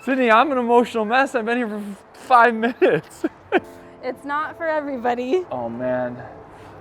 Sydney, I'm an emotional mess. I've been here for 5 minutes. It's not for everybody. Oh man,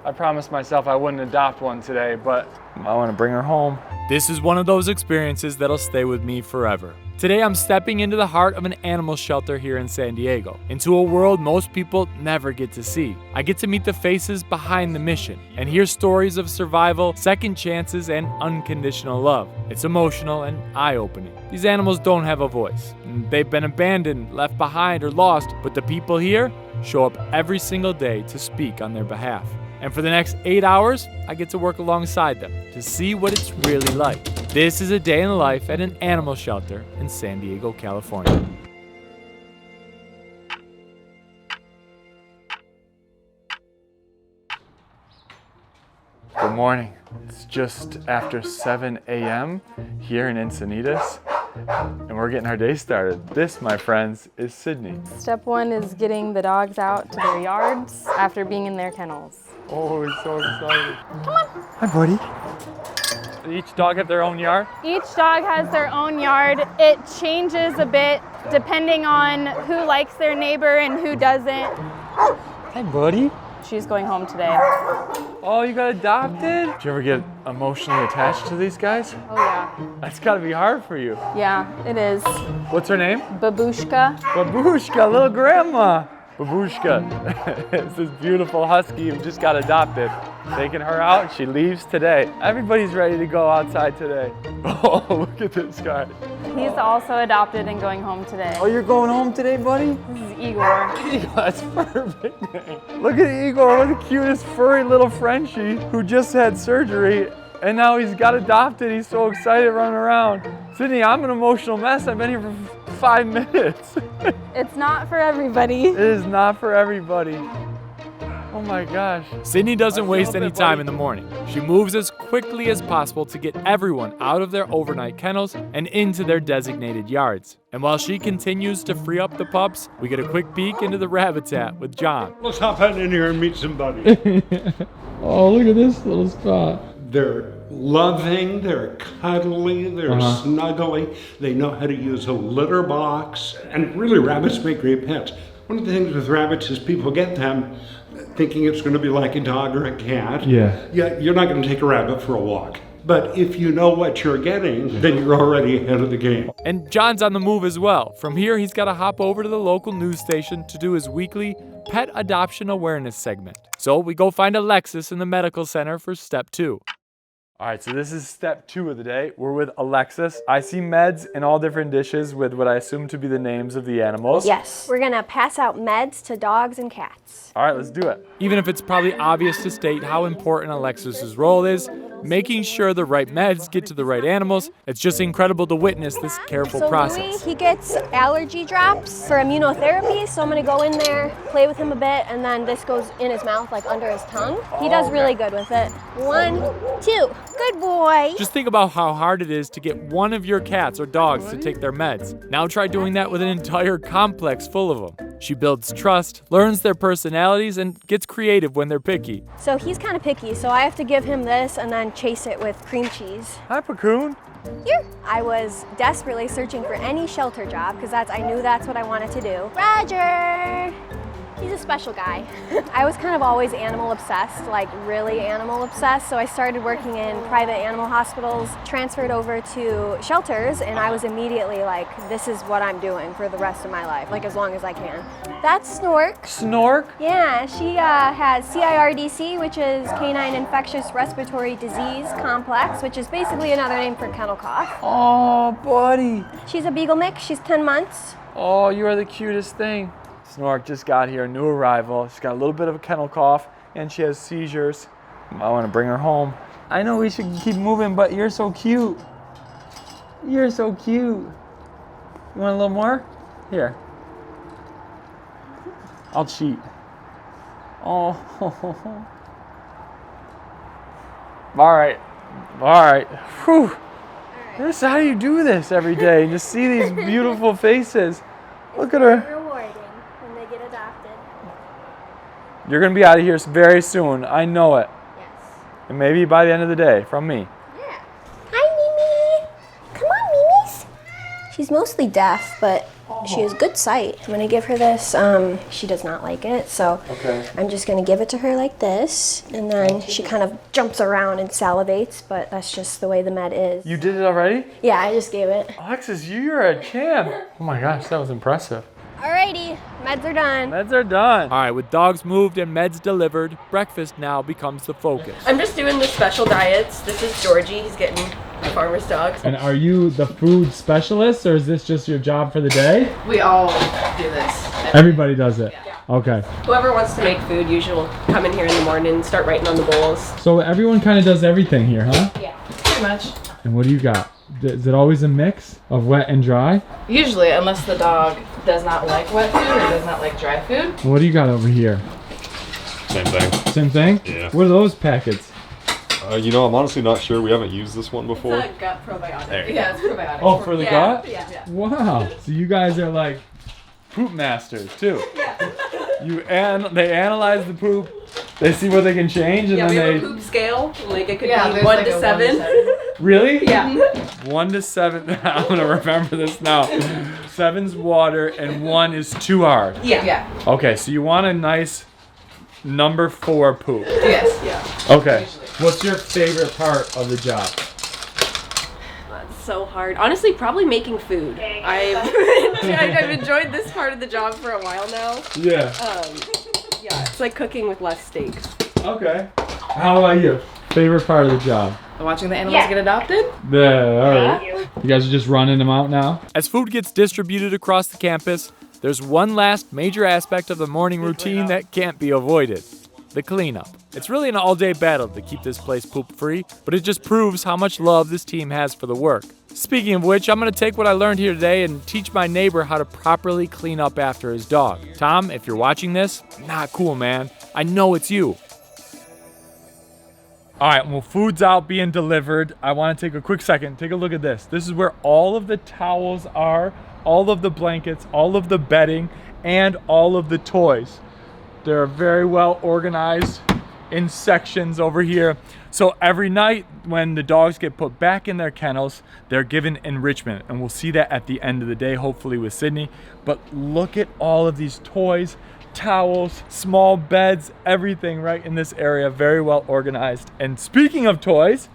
I promised myself I wouldn't adopt one today, but I want to bring her home. This is one of those experiences that'll stay with me forever. Today I'm stepping into the heart of an animal shelter here in San Diego, into a world most people never get to see. I get to meet the faces behind the mission and hear stories of survival, second chances, and unconditional love. It's emotional and eye-opening. These animals don't have a voice. They've been abandoned, left behind, or lost, but the people here show up every single day to speak on their behalf. And for the next 8 hours, I get to work alongside them to see what it's really like. This is a day in the life at an animal shelter in San Diego, California. Good morning. It's just after 7 a.m. here in Encinitas, and we're getting our day started. This, my friends, is Sydney. Step one is getting the dogs out to their yards after being in their kennels. Oh, he's so excited. Come on. Hi, buddy. Each dog have their own yard? Each dog has their own yard. It changes a bit depending on who likes their neighbor and who doesn't. Hi, buddy. She's going home today. Oh, you got adopted? Did you ever get emotionally attached to these guys? Oh yeah. That's gotta be hard for you. Yeah, it is. What's her name? Babushka. Babushka, little grandma. Babushka, it's this beautiful husky who just got adopted. Taking her out, she leaves today. Everybody's ready to go outside today. Oh, look at this guy. He's also adopted and going home today. Oh, you're going home today, buddy? This is Igor. Igor, that's perfect name. Look at Igor, what the cutest furry little Frenchie who just had surgery and now he's got adopted. He's so excited running around. Sydney, I'm an emotional mess. I've been here for 5 minutes. It's not for everybody. It is not for everybody. Oh my gosh. Sydney doesn't waste any time in the morning. She moves as quickly as possible to get everyone out of their overnight kennels and into their designated yards. And while she continues to free up the pups, we get a quick peek into the habitat with John. Let's hop on in here and meet somebody. Oh, look at this little spot. They're loving, they're cuddly, they're snuggly. They know how to use a litter box. And really, rabbits make great pets. One of the things with rabbits is people get them thinking it's going to be like a dog or a cat. Yeah, you're not going to take a rabbit for a walk. But if you know what you're getting, then you're already ahead of the game. And John's on the move as well. From here, he's got to hop over to the local news station to do his weekly pet adoption awareness segment. So we go find Alexis in the medical center for step 2. All right, so this is step 2 of the day. We're with Alexis. I see meds in all different dishes with what I assume to be the names of the animals. Yes, we're gonna pass out meds to dogs and cats. All right, let's do it. Even if it's probably obvious to state how important Alexis's role is, making sure the right meds get to the right animals, it's just incredible to witness this careful process. Louis, he gets allergy drops for immunotherapy, so I'm gonna go in there, play with him a bit, and then this goes in his mouth, like under his tongue. He does really good with it. 1, 2, good boy. Just think about how hard it is to get one of your cats or dogs to take their meds. Now try doing that with an entire complex full of them. She builds trust, learns their personalities, and gets creative when they're picky. So he's kind of picky, so I have to give him this and then chase it with cream cheese. Hi, Pacoon. Here. I was desperately searching for any shelter job because I knew that's what I wanted to do. Roger! He's a special guy. I was kind of always animal obsessed, like really animal obsessed, so I started working in private animal hospitals, transferred over to shelters, and I was immediately like, this is what I'm doing for the rest of my life, like as long as I can. That's Snork. Snork? Yeah, she has CIRDC, which is Canine Infectious Respiratory Disease Complex, which is basically another name for kennel cough. Oh, buddy. She's a beagle mix, she's 10 months. Oh, you are the cutest thing. Snork just got here, new arrival. She's got a little bit of a kennel cough and she has seizures. I want to bring her home. I know we should keep moving, but you're so cute. You're so cute. You want a little more? Here. I'll cheat. Oh. All right. Whew. This is how you do this every day. Just see these beautiful faces. Look at her. Rewarding when they get adopted. You're going to be out of here very soon. I know it. Yes. And maybe by the end of the day, from me. Yeah. Hi, Mimi. Come on, Mimis. She's mostly deaf, but She has good sight. I'm gonna give her this. She does not like it, so I'm just gonna give it to her like this, and then she kind of jumps around and salivates, but that's just the way the med is. You did it already? Yeah, I just gave it. Alexis, you're a champ. Oh my gosh, that was impressive. Alrighty, meds are done. Meds are done. All right, with dogs moved and meds delivered, breakfast now becomes the focus. I'm just doing the special diets. This is Georgie. He's getting the farmer's dogs. And are you the food specialist, or is this just your job for the day? We all do this. Everybody does it. Yeah. Okay. Whoever wants to make food usually will come in here in the morning and start writing on the bowls. So everyone kind of does everything here, huh? Yeah, pretty much. And what do you got? Is it always a mix of wet and dry? Usually, unless the dog does not like wet food or does not like dry food. What do you got over here? Same thing. Same thing? Yeah. What are those packets? You know, I'm honestly not sure. We haven't used this one before. It's a gut probiotic. There you Yeah, it's probiotic. Oh, for the gut? Yeah. Wow. So you guys are like, Poop masters too. They analyze the poop. They see what they can change, and Yeah, we then have a poop scale. Like it could Yeah, be there's 1 like to a 7. 1 to 7. Really? Yeah. 1 to 7. I'm gonna remember this now. 7's water, and 1 is too hard. Yeah. Okay, so you want a nice number 4 poop. Yes. Yeah. Okay. what's your favorite part of the job? That's so hard. Honestly, probably making food. I've enjoyed this part of the job for a while now. Yeah. Yeah, it's like cooking with less stakes. Okay. How about you? Favorite part of the job? Watching the animals get adopted? Yeah, alright. You guys are just running them out now? As food gets distributed across the campus, there's one last major aspect of the morning routine that can't be avoided: the cleanup. It's really an all-day battle to keep this place poop-free, but it just proves how much love this team has for the work. Speaking of which, I'm going to take what I learned here today and teach my neighbor how to properly clean up after his dog. Tom, if you're watching this, not cool, man. I know it's you. All right, well, food's out being delivered. I want to take a quick second. Take a look at this. This is where all of the towels are, all of the blankets, all of the bedding, and all of the toys. They're very well organized in sections over here. So every night when the dogs get put back in their kennels, they're given enrichment. And we'll see that at the end of the day, hopefully with Sydney. But look at all of these toys, towels, small beds, everything right in this area, very well organized. And speaking of toys,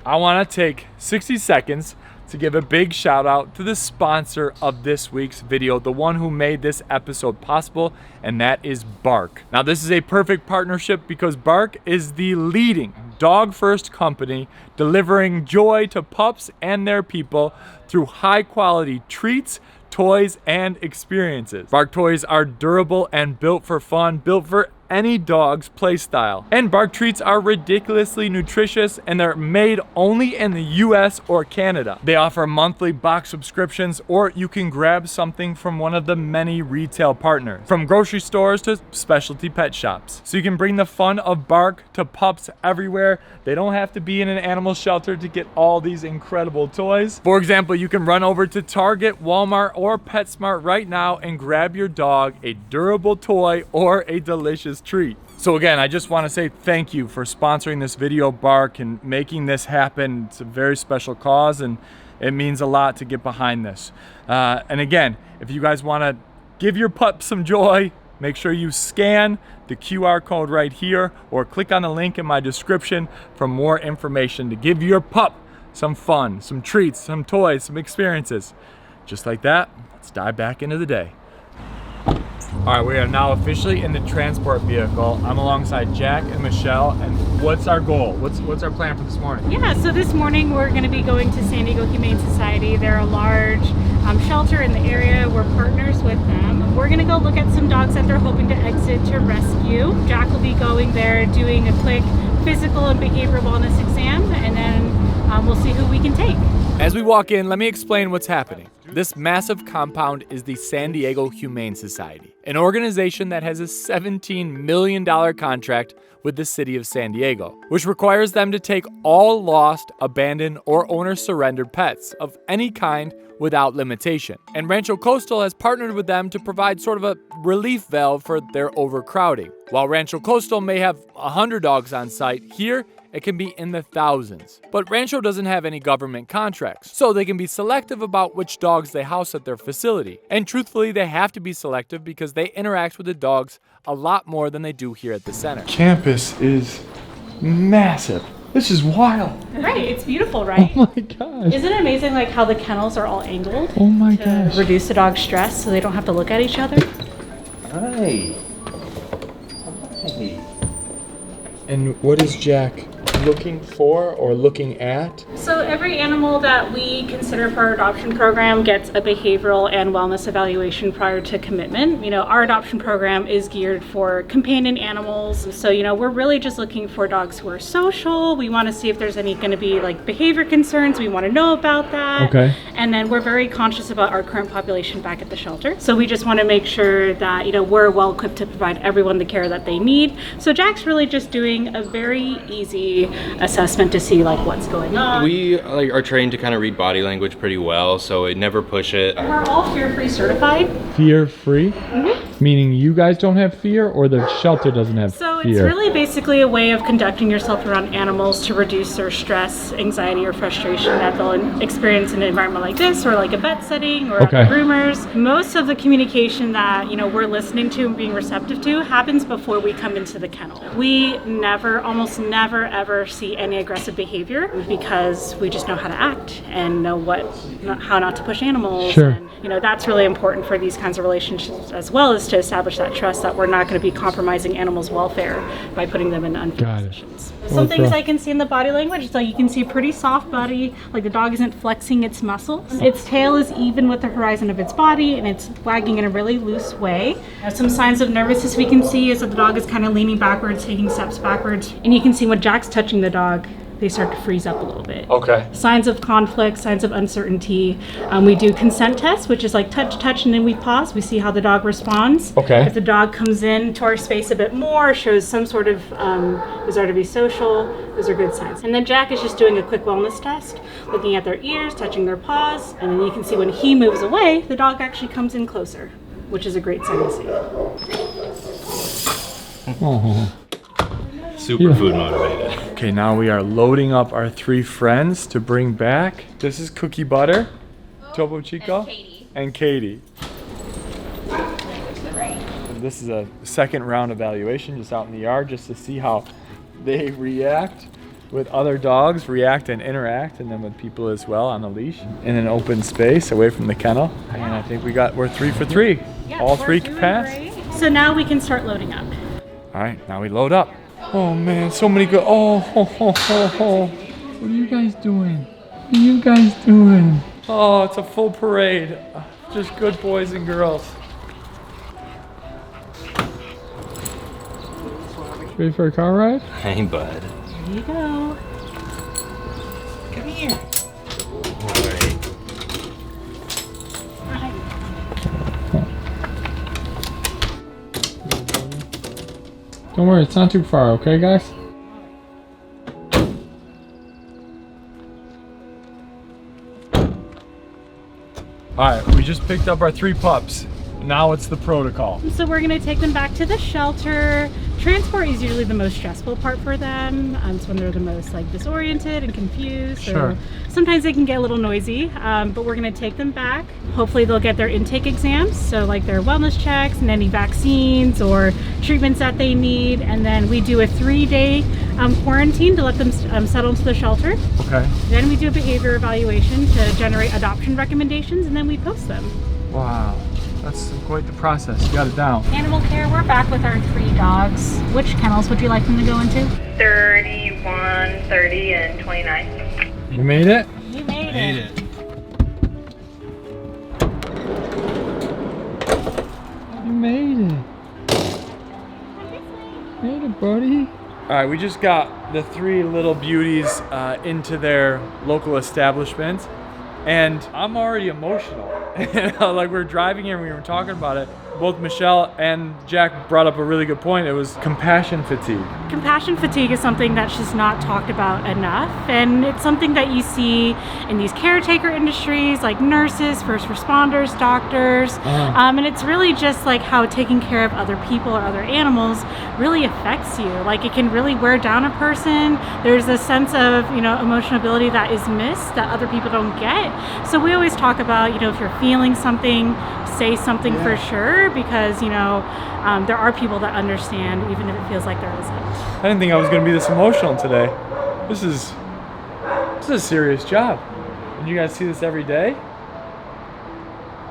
I want to take 60 seconds to give a big shout out to the sponsor of this week's video, the one who made this episode possible, and that is Bark. Now, this is a perfect partnership because Bark is the leading dog first company delivering joy to pups and their people through high quality treats, toys, and experiences. Bark toys are durable and built for fun, built for any dog's play style. And Bark treats are ridiculously nutritious, and they're made only in the US or Canada. They offer monthly box subscriptions, or you can grab something from one of the many retail partners, from grocery stores to specialty pet shops. So you can bring the fun of Bark to pups everywhere. They don't have to be in an animal shelter to get all these incredible toys. For example, you can run over to Target, Walmart, or PetSmart right now and grab your dog a durable toy or a delicious treat. So again, I just want to say thank you for sponsoring this video, Bark, and making this happen. It's a very special cause, and it means a lot to get behind this. And again, if you guys want to give your pup some joy, make sure you scan the QR code right here or click on the link in my description for more information to give your pup some fun, some treats, some toys, some experiences. Just like that, let's dive back into the day. All right, we are now officially in the transport vehicle. I'm alongside Jack and Michelle, and what's our goal? What's our plan for this morning? Yeah, so this morning we're going to be going to San Diego Humane Society. They're a large shelter in the area. We're partners with them. We're going to go look at some dogs that they're hoping to exit to rescue. Jack will be going there doing a quick physical and behavioral wellness exam, and then we'll see who we can take. As we walk in, let me explain what's happening. This massive compound is the San Diego Humane Society, an organization that has a $17 million contract with the city of San Diego, which requires them to take all lost, abandoned, or owner-surrendered pets of any kind without limitation. And Rancho Coastal has partnered with them to provide sort of a relief valve for their overcrowding. While Rancho Coastal may have 100 dogs on site, here it can be in the thousands. But Rancho doesn't have any government contracts, so they can be selective about which dogs they house at their facility. And truthfully, they have to be selective because they interact with the dogs a lot more than they do here at the center. Campus is massive. This is wild. Right, it's beautiful, right? Oh my gosh. Isn't it amazing like how the kennels are all angled? Oh my to gosh. reduce the dog's stress so they don't have to look at each other? Hi. Hi. And what is Jack looking for or looking at? So every animal that we consider for our adoption program gets a behavioral and wellness evaluation prior to commitment. You know, our adoption program is geared for companion animals. So, you know, we're really just looking for dogs who are social. We want to see if there's any going to be like behavior concerns. We want to know about that. Okay. And then we're very conscious about our current population back at the shelter. So we just want to make sure that, you know, we're well equipped to provide everyone the care that they need. So Jack's really just doing a very easy assessment to see like what's going on. We are trained to kind of read body language pretty well, so it never push it. We're all fear-free certified. Fear-free? Mm-hmm. Meaning you guys don't have fear or the shelter doesn't have So fear? it's really basically a way of conducting yourself around animals to reduce their stress, anxiety, or frustration that they'll experience in an environment like this or like a vet setting or groomers. Most of the communication that, you know, we're listening to and being receptive to happens before we come into the kennel. We never, almost never ever see any aggressive behavior because we just know how to act and know how not to push animals. Sure. And, you know, that's really important for these kinds of relationships as well, as to establish that trust that we're not going to be compromising animals' welfare by putting them in unfair positions. Some things I can see in the body language, so you can see a pretty soft body, like the dog isn't flexing its muscles. Its tail is even with the horizon of its body and it's wagging in a really loose way. Some signs of nervousness we can see is that the dog is kind of leaning backwards, taking steps backwards. And you can see when Jack's touching the dog, they start to freeze up a little bit. Okay. Signs of conflict, signs of uncertainty. We do consent tests, which is like touch, and then we pause. We see how the dog responds. Okay. If the dog comes into our space a bit more, shows some sort of desire to be social, those are good signs. And then Jack is just doing a quick wellness test, looking at their ears, touching their paws, and then you can see when he moves away, the dog actually comes in closer, which is a great sign to see. Oh. Super food motivated. Okay, now we are loading up our 3 friends to bring back. This is Cookie Butter, Topo Chico, and Katie. And this is a second round evaluation just out in the yard just to see how they react with other dogs, react and interact, and then with people as well on a leash in an open space away from the kennel. And I think we're 3 for 3. Yeah, All 3 can pass. great. So now we can start loading up. All right, now we load up. Oh man, so many good. Oh. What are you guys doing? What are you guys doing? Oh, it's a full parade. Just good boys and girls. Ready for a car ride? Hey, bud. There you go. Come here. Don't worry, it's not too far, okay guys? Alright, we just picked up our 3 pups. Now it's the protocol. So we're gonna take them back to the shelter. Transport is usually the most stressful part for them. It's when they're the most like disoriented and confused. Sure. So sometimes they can get a little noisy, but we're gonna take them back. Hopefully they'll get their intake exams, so like their wellness checks and any vaccines or treatments that they need. And then we do a 3-day quarantine to let them settle into the shelter. Okay. Then we do a behavior evaluation to generate adoption recommendations, and then we post them. Wow, that's quite the process. You got it down. Animal care, we're back with our 3 dogs. Which kennels would you like them to go into? 31, 30, and 29. You made it? You made it. You made it. Made it, buddy. All right, we just got the 3 little beauties into their local establishment, and I'm already emotional. You know, like we're driving here and we were talking about it. both Michelle and Jack brought up a really good point. It was compassion fatigue. Compassion fatigue is something that's just not talked about enough, and it's something that you see in these caretaker industries like nurses, first responders, doctors, and it's really just like how taking care of other people or other animals really affects you. Like it can really wear down a person. There's a sense of, you know, emotional ability that is missed that other people don't get. So we always talk about, you know, if you're feeling something, say something for sure, because, you know, there are people that understand even if it feels like there isn't. I didn't think I was going to be this emotional today. This is a serious job. And you guys see this every day?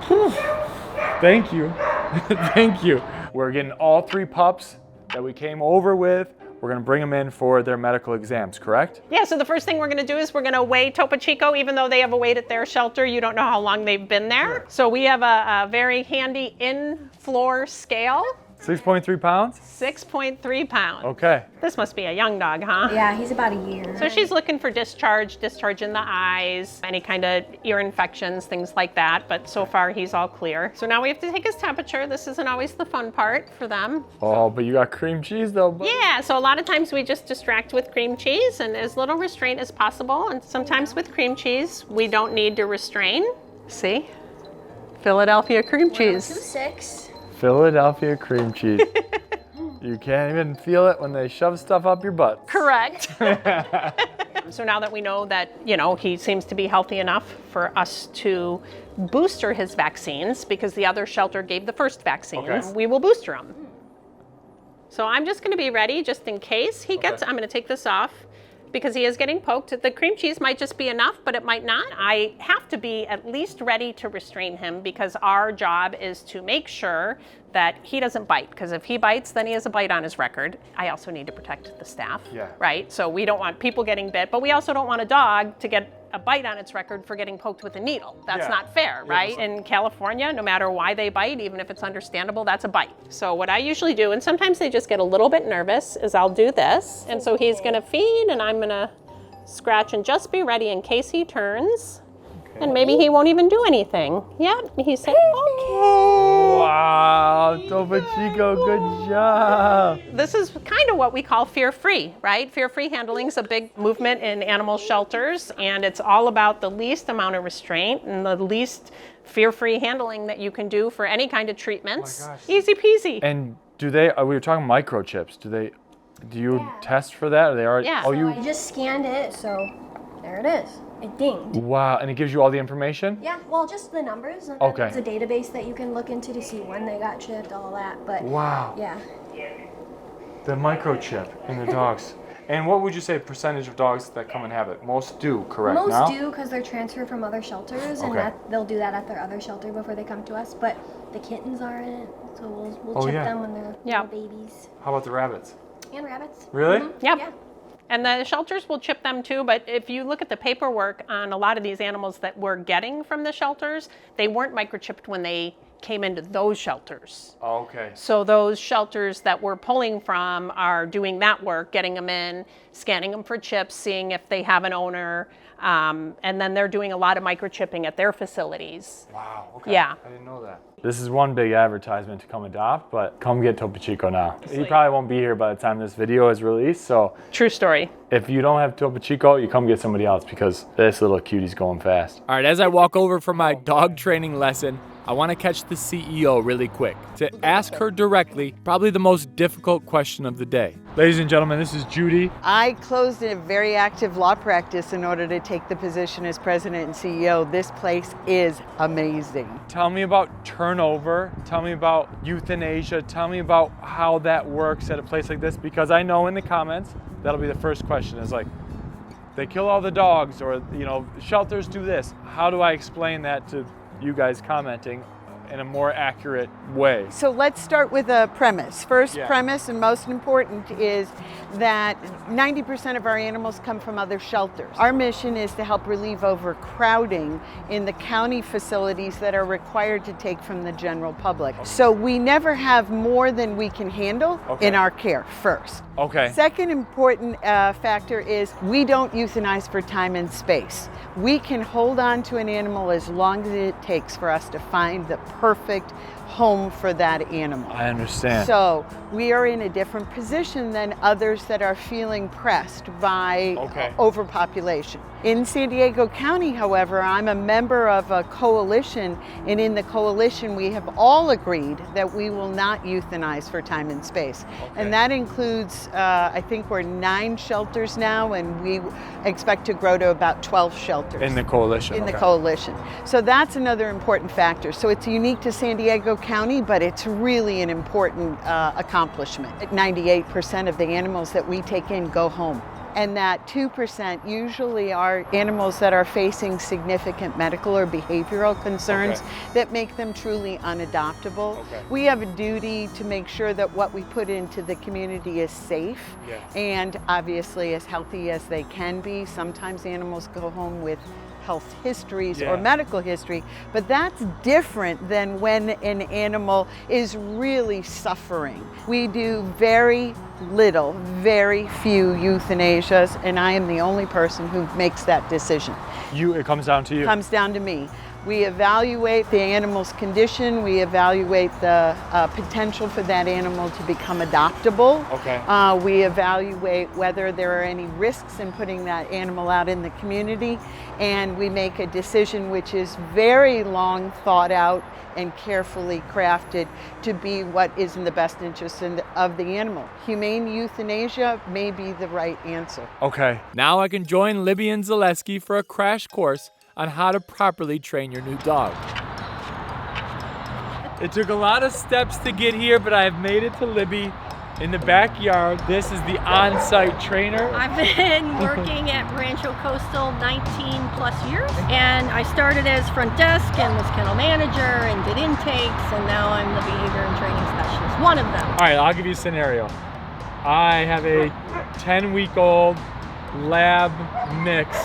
Whew. Thank you. Thank you. We're getting all 3 pups that we came over with. We're going to bring them in for their medical exams, correct? Yeah, so the first thing we're going to do is we're going to weigh Topo Chico. Even though they have a weight at their shelter, you don't know how long they've been there. Sure. So we have a very handy in-floor scale. 6.3 pounds? 6.3 pounds. Okay. This must be a young dog, huh? Yeah, he's about a year. So she's looking for discharge in the eyes, any kind of ear infections, things like that. But so far he's all clear. So now we have to take his temperature. This isn't always the fun part for them. Oh, but you got cream cheese though. Buddy. Yeah, so a lot of times we just distract with cream cheese and as little restraint as possible. And sometimes with cream cheese, we don't need to restrain. See? Philadelphia cream cheese. 126. Philadelphia cream cheese. You can't even feel it when they shove stuff up your butt. Correct. So now that we know that, you know, he seems to be healthy enough for us to booster his vaccines, because the other shelter gave the first vaccines, we will booster him. So I'm just going to be ready just in case he gets, I'm going to take this off because he is getting poked. The cream cheese might just be enough, but it might not. I have to be at least ready to restrain him because our job is to make sure that he doesn't bite, because if he bites, then he has a bite on his record. I also need to protect the staff, right? So we don't want people getting bit, but we also don't want a dog to get a bite on its record for getting poked with a needle. That's not fair, right? In California, no matter why they bite, even if it's understandable, that's a bite. So what I usually do, and sometimes they just get a little bit nervous, is I'll do this. And so he's gonna feed and I'm gonna scratch and just be ready in case he turns. And maybe he won't even do anything. Yep, he said, okay. Wow, Topo Chico, good job. This is kind of what we call fear-free, right? Fear-free handling is a big movement in animal shelters, and it's all about the least amount of restraint and the least fear-free handling that you can do for any kind of treatments. Oh my gosh. Easy peasy. And do they, we were talking microchips, do you test for that? Or they already, I just scanned it, so there it is. It dinged. Wow, and it gives you all the information? Yeah, well, just the numbers. And Okay. There's a database that you can look into to see when they got chipped, all that. But wow. Yeah. The microchip in the dogs. And what would you say percentage of dogs that come and have it? Most do, correct? Most do because they're transferred from other shelters, and they'll do that at their other shelter before they come to us. But the kittens aren't, so we'll chip them when they're little babies. How about the rabbits? And rabbits. Really? Mm-hmm. Yep. Yeah. And the shelters will chip them too, but if you look at the paperwork on a lot of these animals that we're getting from the shelters, they weren't microchipped when they came into those shelters. Oh, okay. So those shelters that we're pulling from are doing that work, getting them in, scanning them for chips, seeing if they have an owner, and then they're doing a lot of microchipping at their facilities. Wow, okay. Yeah. I didn't know that. This is one big advertisement to come adopt, but come get Topo Chico now. He probably won't be here by the time this video is released, so. True story. If you don't have Topo Chico, you come get somebody else because this little cutie's going fast. All right, as I walk over from my dog training lesson, I want to catch the CEO really quick to ask her directly probably the most difficult question of the day. Ladies and gentlemen, this is Judy. I closed a very active law practice in order to take the position as president and CEO. This place is amazing. Tell me about turnover. Tell me about euthanasia. Tell me about how that works at a place like this, because I know in the comments, that'll be the first question is like, they kill all the dogs, or, you know, shelters do this. How do I explain that to you guys commenting in a more accurate way? So let's start with a premise. First premise and most important is that 90% of our animals come from other shelters. Our mission is to help relieve overcrowding in the county facilities that are required to take from the general public. So we never have more than we can handle in our care first. Okay. Second important factor is we don't euthanize for time and space. We can hold on to an animal as long as it takes for us to find the perfect home for that animal. I understand. So we are in a different position than others that are feeling pressed by overpopulation. In San Diego County, however, I'm a member of a coalition, and in the coalition we have all agreed that we will not euthanize for time and space. And that includes, I think we're 9 shelters now, and we expect to grow to about 12 shelters. In the coalition. In the coalition. So that's another important factor. So it's unique to San Diego County, but it's really an important accomplishment. 98% of the animals that we take in go home. And that 2% usually are animals that are facing significant medical or behavioral concerns that make them truly unadoptable. We have a duty to make sure that what we put into the community is safe and obviously as healthy as they can be. Sometimes animals go home with health histories or medical history, but that's different than when an animal is really suffering. We do very little, very few euthanasias, and I am the only person who makes that decision. It comes down to you? It comes down to me. We evaluate the animal's condition, we evaluate the potential for that animal to become adoptable. We evaluate whether there are any risks in putting that animal out in the community, and we make a decision which is very long thought out and carefully crafted to be what is in the best interest of the animal. Humane euthanasia may be the right answer. Now I can join Libby and Zaleski for a crash course on how to properly train your new dog. It took a lot of steps to get here, but I have made it to Libby in the backyard. This is the on-site trainer. I've been working at Rancho Coastal 19 plus years, and I started as front desk and was kennel manager and did intakes, and now I'm the behavior and training specialist, one of them. All right, I'll give you a scenario. I have a 10-week-old lab mix.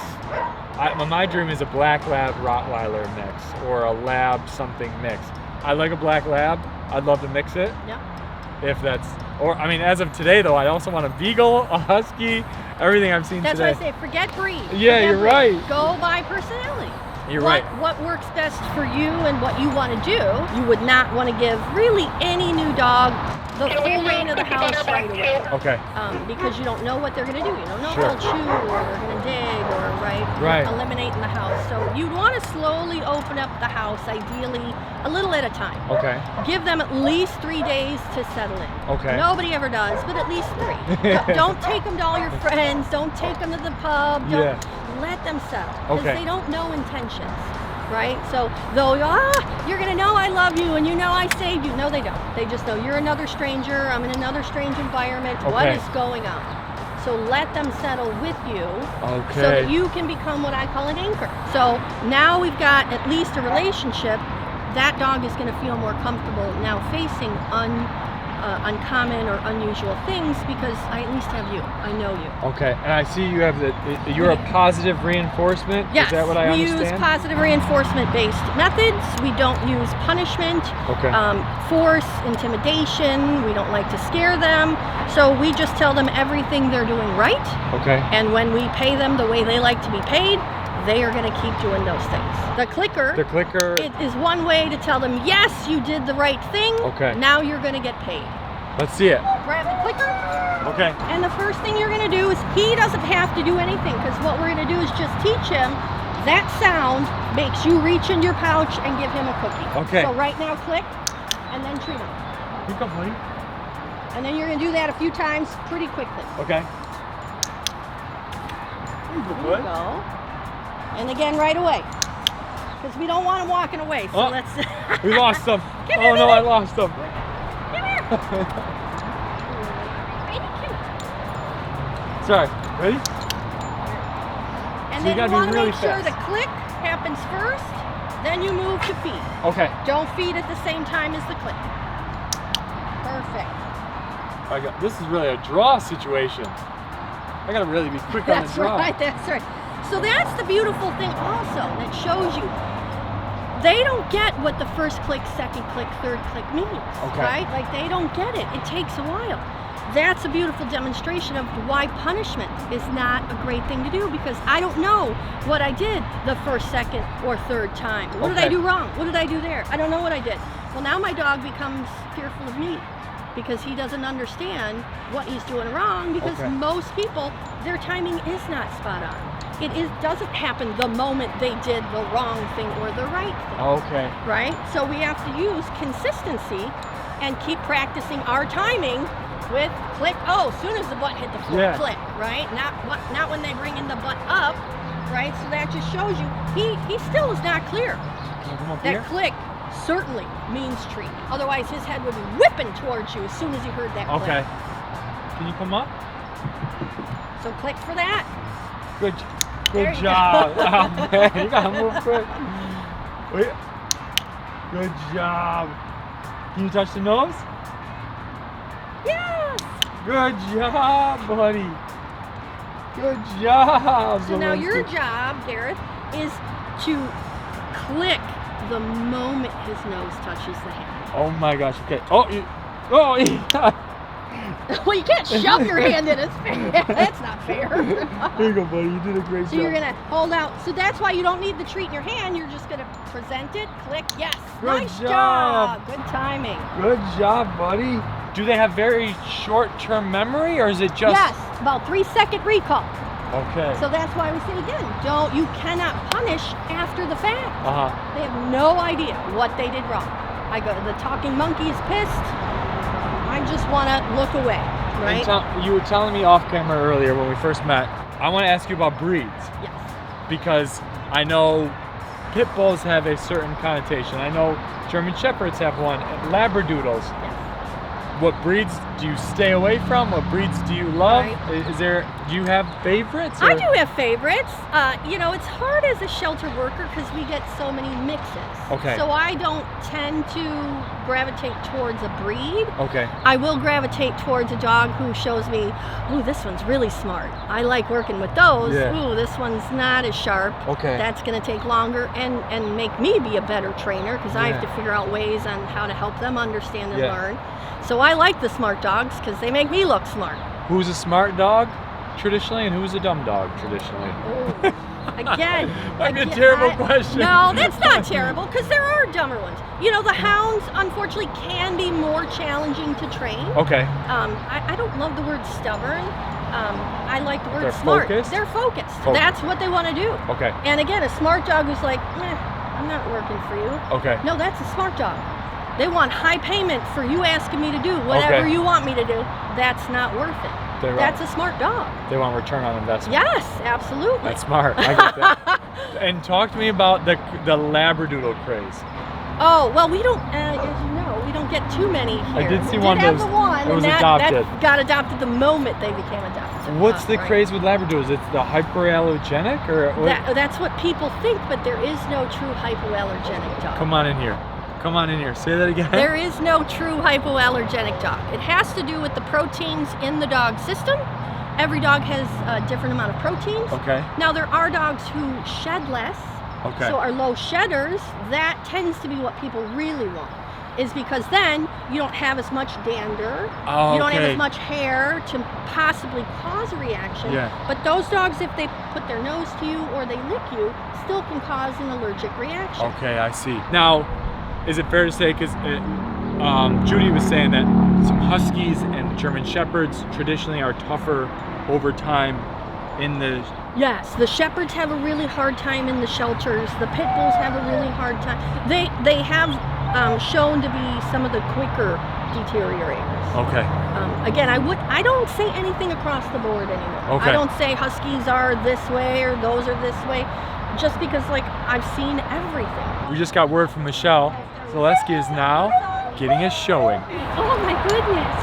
My dream is a black lab Rottweiler mix or a lab something mix. I like a black lab. I'd love to mix it. If that's, or I mean, as of today though, I also want a beagle, a husky, everything I've seen today. That's why I say forget breed. Yeah, you're right. Go by personality. You're right. What works best for you and what you want to do. You would not want to give really any new dog the full reign of the house right away. Because you don't know what they're going to do. You don't know if they'll chew or they're going to dig or eliminate in the house. So you'd want to slowly open up the house, ideally a little at a time. Give them at least 3 days to settle in. Nobody ever does, but at least 3. Don't take them to all your friends. Don't take them to the pub. Don't let them settle because they don't know intentions. Right? So they'll go, you're gonna know I love you and you know I saved you. No, they don't. They just know you're another stranger, I'm in another strange environment. What is going on? So let them settle with you so that you can become what I call an anchor. So now we've got at least a relationship. That dog is gonna feel more comfortable now facing uncommon or unusual things because I at least have you. I know you. And I see you have you're a positive reinforcement. Yes, is that what I understand? We use positive reinforcement-based methods. We don't use punishment, force, intimidation. We don't like to scare them. So we just tell them everything they're doing right. And when we pay them the way they like to be paid, they are going to keep doing those things. The clicker it is one way to tell them, yes, you did the right thing. Now you're going to get paid. Let's see it. Grab the clicker. And the first thing you're going to do is he doesn't have to do anything because what we're going to do is just teach him that sound makes you reach in your pouch and give him a cookie. So right now click and then treat him. And then you're going to do that a few times pretty quickly. There you go. And again, right away, because we don't want them walking away. So let's. We lost them. Oh no, I lost them. Come here. Sorry. Ready? And then you want to make sure the click happens first, then you move to feed. Don't feed at the same time as the click. Perfect. This is really a draw situation. I gotta really be quick on the draw. That's right. So that's the beautiful thing also that shows you they don't get what the first click, second click, third click means, right? Like they don't get it. It takes a while. that's a beautiful demonstration of why punishment is not a great thing to do, because I don't know what I did the first, second, or third time. What did I do wrong? What did I do there? I don't know what I did. Well, now my dog becomes fearful of me because he doesn't understand what he's doing wrong, because most people, their timing is not spot on. It doesn't happen the moment they did the wrong thing or the right thing. Okay. Right? So we have to use consistency and keep practicing our timing with click. Oh, as soon as the butt hit the floor, click, right? Not when they bring in the butt up, right? So that just shows you he still is not clear. That click certainly means treat. Otherwise, his head would be whipping towards you as soon as he heard that click. Okay. Can you come up? So click for that. Good job. Oh, man, you gotta move quick. Wait. Good job. Can you touch the nose? Yes. Good job, buddy. Good job. So now your job, Gareth, is to click the moment his nose touches the hand. Oh my gosh. Okay. Well, you can't shove your hand in his face. That's not fair. Here you go, buddy. You did a great job. So you're gonna hold out. So that's why you don't need the treat in your hand. You're just gonna present it, click, yes. Nice job. Good timing. Good job, buddy. Do they have very short-term memory, or is it just? Yes, about 3-second recall. Okay. So that's why we say again, you cannot punish after the fact. They have no idea what they did wrong. I go, the talking monkey is pissed. I just want to look away, right? You were telling me off camera earlier when we first met. I want to ask you about breeds. Yes. Because I know pit bulls have a certain connotation. I know German Shepherds have one, and Labradoodles. Yes. What breeds do you stay away from? What breeds do you love? Right. Do you have favorites? I do have favorites. It's hard as a shelter worker because we get so many mixes. Okay. So I don't tend to gravitate towards a breed. Okay. I will gravitate towards a dog who shows me, ooh, this one's really smart. I like working with those. Yeah. Ooh, this one's not as sharp. Okay. That's going to take longer and make me be a better trainer because I have to figure out ways on how to help them understand and learn. So I like the smart dogs because they make me look smart. Who's a smart dog traditionally, and who's a dumb dog traditionally? Again. That'd be a terrible question. No, that's not terrible because there are dumber ones. The hounds unfortunately can be more challenging to train. Okay. I don't love the word stubborn. I like the word They're smart. focused? They're focused. That's what they want to do. Okay. And again, a smart dog who's like, I'm not working for you. Okay. No, that's a smart dog. They want high payment for you asking me to do whatever you want me to do. That's not worth it. That's a smart dog. They want return on investment. Yes, absolutely. That's smart. I get that. And talk to me about the Labradoodle craze. Oh, well, we don't, as you know, we don't get too many here. I did see one that was adopted. That got adopted the moment they became adopted. What's the craze with Labradoodles? It's the hyperallergenic, or what? That's what people think, but there is no true hypoallergenic dog. Come on in here. Come on in here. Say that again. There is no true hypoallergenic dog. It has to do with the proteins in the dog system. Every dog has a different amount of proteins. Okay. Now, there are dogs who shed less. Okay. So our low shedders, that tends to be what people really want. Is because then you don't have as much dander. Oh, you don't have as much hair to possibly cause a reaction. Yeah. But those dogs, if they put their nose to you or they lick you, still can cause an allergic reaction. Okay, I see. Now, is it fair to say, because Judy was saying that some Huskies and German Shepherds traditionally are tougher over time in the... Yes, the Shepherds have a really hard time in the shelters. The Pit Bulls have a really hard time. They have shown to be some of the quicker deteriorators. Okay. Again, I don't say anything across the board anymore. Okay. I don't say Huskies are this way or those are this way, just because I've seen everything. We just got word from Michelle. Zaleski is now getting a showing. Oh my goodness.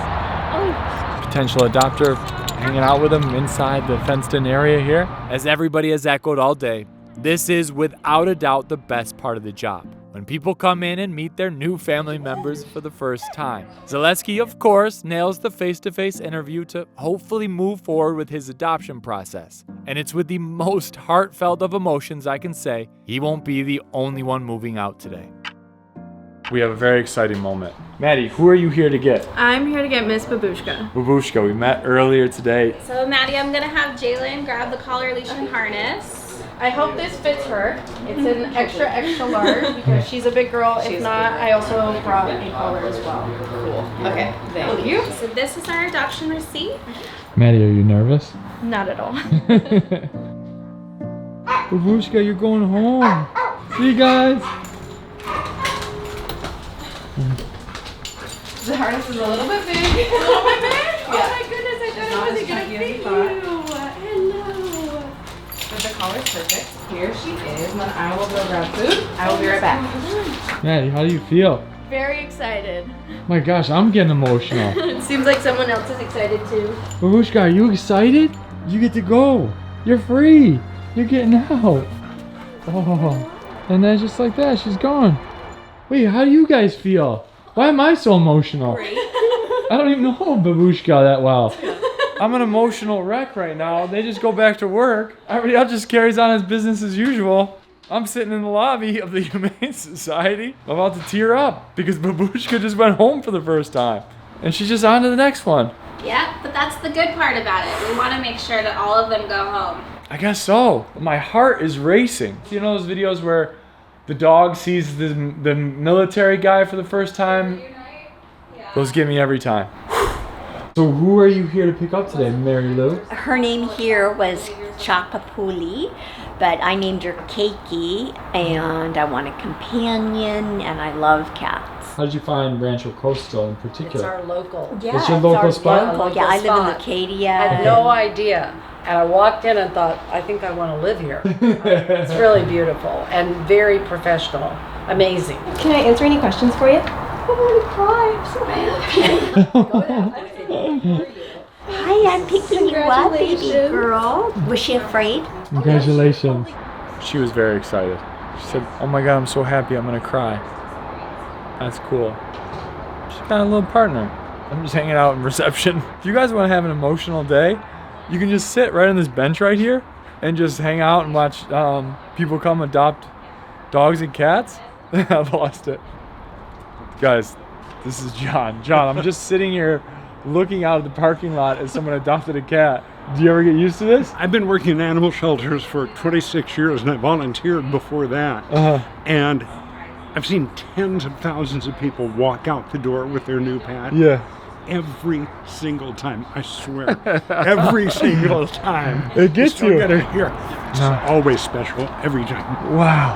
Oh. Potential adopter hanging out with him inside the fenced-in area here. As everybody has echoed all day, this is without a doubt the best part of the job, when people come in and meet their new family members for the first time. Zaleski, of course, nails the face-to-face interview to hopefully move forward with his adoption process. And it's with the most heartfelt of emotions I can say he won't be the only one moving out today. we have a very exciting moment. Maddie, who are you here to get? I'm here to get Miss Babushka. Babushka, we met earlier today. So Maddie, I'm gonna have Jalen grab the collar, leash, and harness. I hope this fits her. It's an extra large because she's a big girl. If not, I also brought a collar as well. Cool. Okay, thank you. So this is our adoption receipt. Maddie, are you nervous? Not at all. Babushka, you're going home. See you guys. The harness is a little bit big. Oh my goodness, I thought I wasn't gonna fit you. Hello. But the collar's perfect. Here she is, and then I will go grab food. I will be right back. Maddie, how do you feel? Very excited. My gosh, I'm getting emotional. It seems like someone else is excited too. Babushka, are you excited? You get to go. You're free. You're getting out. Oh, and then just like that, she's gone. Wait, how do you guys feel? Why am I so emotional? I don't even know Babushka that well. I'm an emotional wreck right now. They just go back to work. Everybody else just carries on his business as usual. I'm sitting in the lobby of the Humane Society, about to tear up because Babushka just went home for the first time. And she's just on to the next one. Yeah, but that's the good part about it. We want to make sure that all of them go home. I guess so. My heart is racing. You know those videos where the dog sees the military guy for the first time? Those get me every time. So who are you here to pick up today, Mary Lou? Her name here was Chapapuli, but I named her Keiki, and I want a companion, and I love cats. How did you find Rancho Coastal in particular? It's our local. Yeah, it's your local spot? Local. Yeah, I live in Acadia. I had no idea. And I walked in and thought, I think I want to live here. It's really beautiful and very professional. Amazing. Can I answer any questions for you? I'm so happy. Hi, I'm picking you up, baby girl. Was she afraid? Congratulations. She was very excited. She said, oh my God, I'm so happy, I'm gonna cry. That's cool. She's got a little partner. I'm just hanging out in reception. If you guys want to have an emotional day, you can just sit right on this bench right here and just hang out and watch people come adopt dogs and cats. I've lost it. Guys, this is John. John, I'm just sitting here looking out of the parking lot as someone adopted a cat. Do you ever get used to this? I've been working in animal shelters for 26 years and I volunteered before that. And I've seen tens of thousands of people walk out the door with their new pet. Yeah. Every single time, I swear. Every single time. It gets you. Get it here. It's always special, every time. Wow.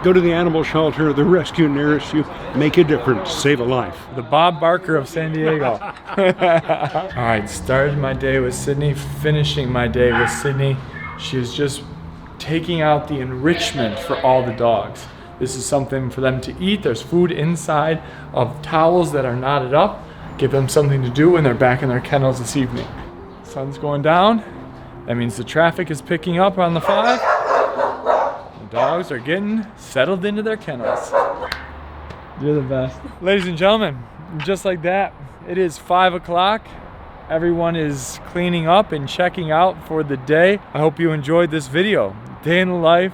Go to the animal shelter, the rescue nearest you, make a difference, save a life. The Bob Barker of San Diego. All right, started my day with Sydney, finishing my day with Sydney. She is just taking out the enrichment for all the dogs. This is something for them to eat. There's food inside of towels that are knotted up. Give them something to do when they're back in their kennels this evening. Sun's going down. That means the traffic is picking up on the 5. The dogs are getting settled into their kennels. You're the best. Ladies and gentlemen, just like that, it is 5 o'clock. Everyone is cleaning up and checking out for the day. I hope you enjoyed this video. Day in the life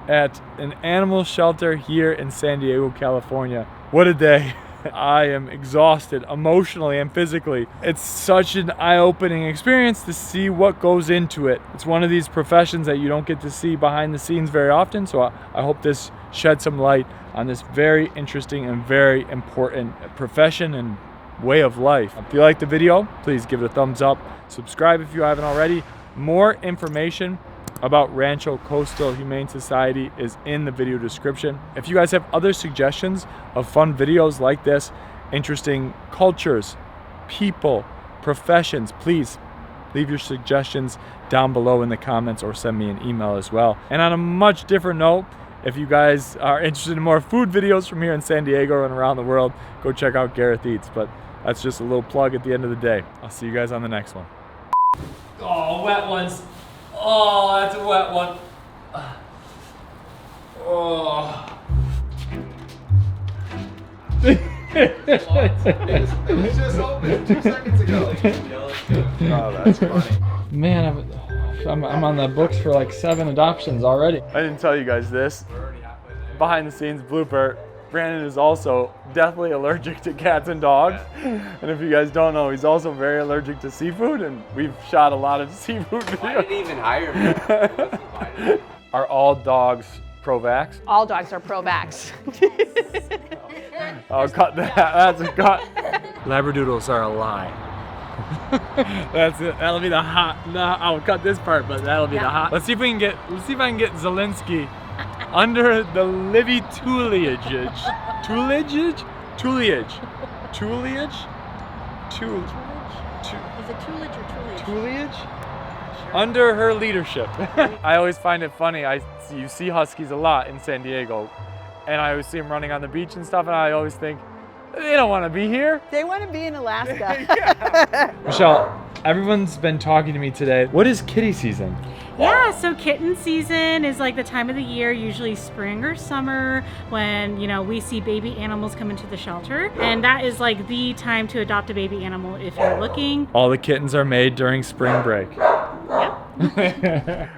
at an animal shelter here in San Diego, California. What a day. I am exhausted emotionally and physically. It's such an eye-opening experience to see what goes into it. It's one of these professions that you don't get to see behind the scenes very often, so I hope this shed some light on this very interesting and very important profession and way of life. If you liked the video, please give it a thumbs up. Subscribe if you haven't already. More information about Rancho Coastal Humane Society is in the video description. If you guys have other suggestions of fun videos like this, interesting cultures, people, professions, please leave your suggestions down below in the comments or send me an email as well. And on a much different note, if you guys are interested in more food videos from here in San Diego and around the world, go check out Gareth Eats. But that's just a little plug at the end of the day. I'll see you guys on the next one. Oh, wet ones. Oh, that's a wet one. Oh. It just opened 2 seconds ago. Oh, that's funny. Man, I'm on the books for like 7 adoptions already. I didn't tell you guys this. Behind the scenes blooper. Brandon is also deathly allergic to cats and dogs. And if you guys don't know, he's also very allergic to seafood, and we've shot a lot of seafood videos. Why did he even hire me? Are all dogs pro-vax? All dogs are pro-vax. I'll cut that. That's a cut. Labradoodles are a lie. That's it. That'll be the hot. No, I'll cut this part, but that'll be the hot. Let's see if I can get Zelensky under the Livy tuliage. Tuliage? Tuliage. Tuliage? Is it Tuliage or Tuliage? Tuliage? Under her leadership. I always find it funny. You see huskies a lot in San Diego, and I always see them running on the beach and stuff, and I always think, they don't want to be here. They want to be in Alaska. Michelle, everyone's been talking to me today. What is kitty season? Yeah, so kitten season is like the time of the year, usually spring or summer, when, you know, we see baby animals come into the shelter. And that is like the time to adopt a baby animal if you're looking. All the kittens are made during spring break.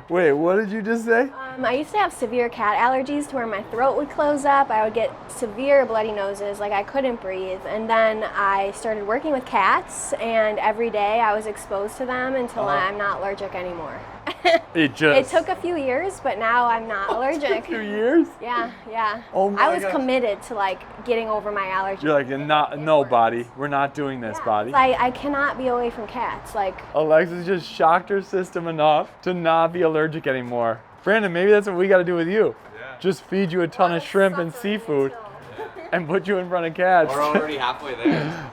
Wait, what did you just say? I used to have severe cat allergies to where my throat would close up. I would get severe bloody noses, like I couldn't breathe. And then I started working with cats, and every day I was exposed to them until I'm not allergic anymore. It took a few years, but now I'm not allergic. A few years? Yeah. Oh my I was gosh. committed to like getting over my allergies. You're like, no, body. We're not doing this, body. I cannot be away from cats. Like, Alexis just shocked her system enough to not be allergic anymore. Brandon, maybe that's what we got to do with you. Yeah. Just feed you a ton of shrimp and seafood and put you in front of cats. We're already halfway there.